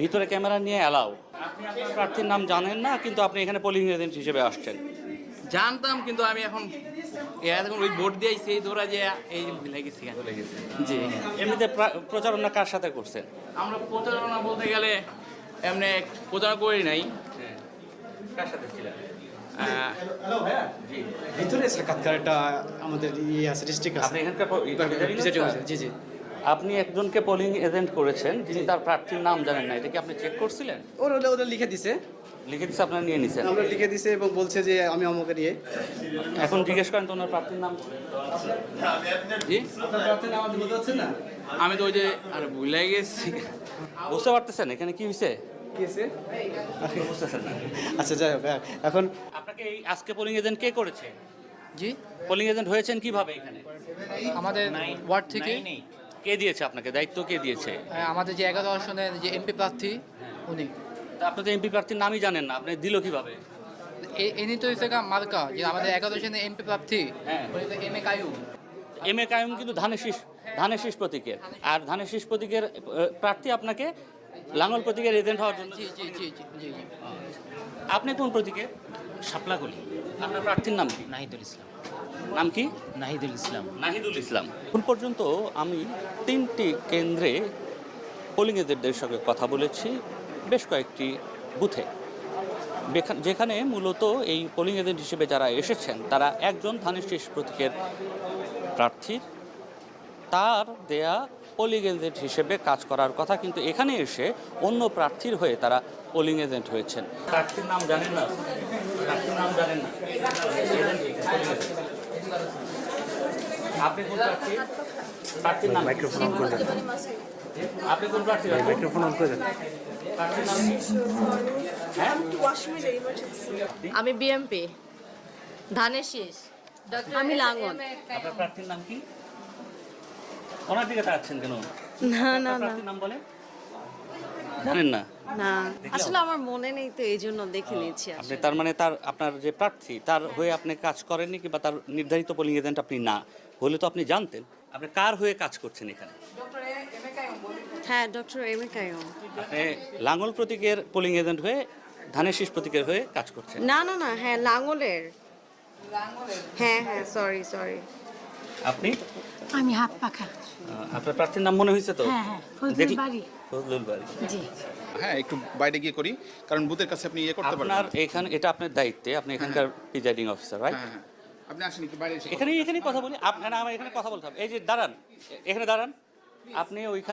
ভিতরে ক্যামেরা নিয়ে অ্যালাউ। আপনি আপনার প্রার্থীর নাম জানেন না, কিন্তু আপনি এখানে পোলিং এজেন্ট হিসেবে আসছেন। জানতাম, কিন্তু আমি এখন ওই ভোট দিয়ে সেই দৌড়া যে এই ভুলে গেছি। জি, এমনিতে প্রচারণা কার সাথে করছেন? আমরা প্রচারণা বলতে গেলে এমনি প্রচার করি নাই। কার সাথে ছিলেন? ভিতরে সাক্ষাৎকার একটা আমাদের ইয়ে আছে, ডিস্ট্রিক্ট আছে। আপনি এখানকার জি জি। আপনি একজনকে পোলিং এজেন্ট করেছেন যিনি তার প্রার্থীর নাম জানেন না, এটা কি আপনি চেক করছিলেন? ওরা লিখে দিছে, লিখে দিচ্ছে, আপনারা নিয়ে নিছেন? আমরা লিখে দিছে এবং বলছে যে আমি অমুকের ইয়ে। এখন জিজ্ঞেস করেন তো ওনার প্রার্থীর নাম। জি, আপনার প্রার্থীর নাম আপনি বলতে পারছেন না? আমি তো ওই যে আর ভুলে গেছি। বুঝতে পারতেছেন এখানে কি হয়েছে? কি আছে? বুঝতেছেন না? আচ্ছা যাই হোক, এখন আপনাকে এই আজকে পোলিং এজেন্ট কে করেছে? জি, পোলিং এজেন্ট হয়েছেন কিভাবে এখানে? আমাদের ওয়ার্ড থেকে কে দিয়েছে আপনাকে দায়িত্ব, কে দিয়েছে? আমাদের যে 11 আসনের যে এমপি প্রার্থী উনি। তা আপনি তো এমপি প্রার্থীর নামই জানেন না, আপনি দিল কিভাবে? এনি তো হচ্ছে মার্কা যে আমাদের 11 আসনের এমপি প্রার্থী হ্যাঁ। উনি তো M A Kayum. M A Kayum কিন্তু ধানের শীষ প্রতীকের, আর ধানের শীষ প্রতীকের প্রার্থী আপনাকে লাঙ্গল প্রতীকের এজেন্ট হওয়ার জন্য। জি জি জি জি জি জি। আপনি কোন প্রতীকে? শাপলাকলি। আপনার প্রার্থীর নাম কি? নাহিদুল ইসলাম। নাম কি? নাহিদুল ইসলাম। নাহিদুল ইসলাম। এখন পর্যন্ত আমি 3টি কেন্দ্রে পোলিং এজেন্টদের সঙ্গে কথা বলেছি, বেশ কয়েকটি বুথে, যেখানে মূলত এই পোলিং এজেন্ট হিসেবে যারা এসেছেন তারা একজন ধানের শীষ প্রতীকের প্রার্থীর তার দেয়া পোলিং এজেন্ট হিসেবে কাজ করার কথা, কিন্তু এখানে এসে অন্য প্রার্থীর হয়ে তারা পোলিং এজেন্ট হয়েছেন। প্রার্থীর নাম জানেন না? প্রার্থীর নাম জানেন না? আপনি কোন প্রার্থী? প্রার্থীর নাম? মাইক্রোফোন অন করে দেন। আপনি কোন প্রার্থী? মাইক্রোফোন অন করে দেন। প্রার্থীর নাম কি? হ্যাঁ? আমি বিএমপি ধানের শীষ। আমি লাঙ্গল। আপনার প্রার্থীর নাম কি? ওনার দিকে তাকাচ্ছেন কেন? না না না প্রার্থীর নাম বলে জানেন না? না, আসলে আমার মনে নেই তো, এই জন্য দেখে নিচ্ছি। আপনি তার মানে আপনার যে প্রার্থী তার হয়ে আপনি কাজ করেননি, কিংবা তার নির্ধারিত পোলিং এজেন্ট আপনি না হলে তো আপনি জানতেন। আপনি কার হয়ে কাজ করছেন এখানে? হ্যাঁ, ডক্টর এম এ কায়ুম। আপনি লাঙ্গল প্রতীকের পোলিং এজেন্ট হয়ে ধানের শীষ প্রতীকের হয়ে কাজ করছেন? না না না, হ্যাঁ লাঙ্গলের। হ্যাঁ হ্যাঁ, সরি। আপনি? আমি হাত পাখা। আপনার প্রার্থীর নাম মনে হয়েছে তো? হ্যাঁ, ফজলুল বাড়ি। ফজলুল বাড়ি। জি। হ্যাঁ, একটু বাইরে গিয়ে করি, কারণ বুথের কাছে আপনি ইয়ে করতে পারবেন। আপনার এখানে এটা আপনার দায়িত্বে, আপনি এখানকার প্রিজাইডিং অফিসার, রাইট? হ্যাঁ হ্যাঁ, আপনি আসেন একটু বাইরে এসে। এখানে কথা বলি। আপনারা আমার এখানে কথা বলতে হবে। এই যে দাঁড়ান, এখানে দাঁড়ান। আপনি ওইখানে